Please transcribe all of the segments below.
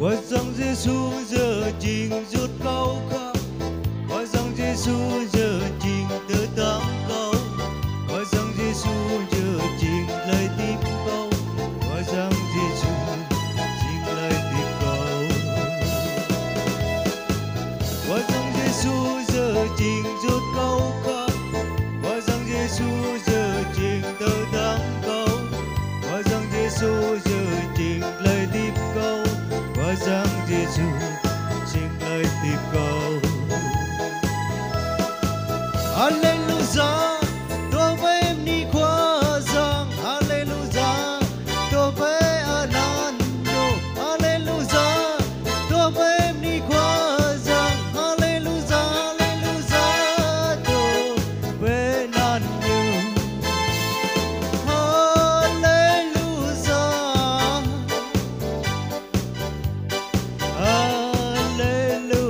Qua dòng Giêsu giờ trình rút cao khắp, qua dòng Giêsu giờ trình tới tám câu, qua dòng Giêsu giờ trình lời tiếp câu, qua dòng Giêsu trình lời tiếp câu, qua dòng Giêsu giờ trình rút cao khắp, qua dòng Giêsu giờ trình tới tám câu, qua dòng Giêsu giờ trình lời tiếp câu, qua dòng Giêsu trình lời tiếp câu. Hallelujah, tôi với em đi qua dòng. Hallelujah, tôi với Anando. Hallelujah, tôi với em đi qua dòng. Hallelujah, hallelujah, tôi với Anando. Hallelujah, hallelujah.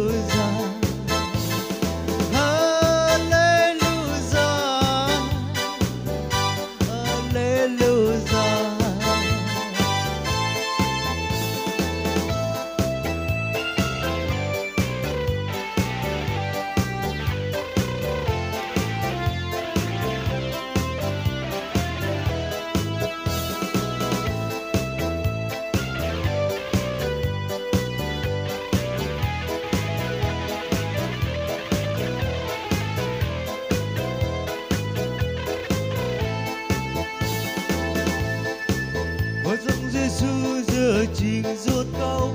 Qua dòng Giêsu giờ trình rút cao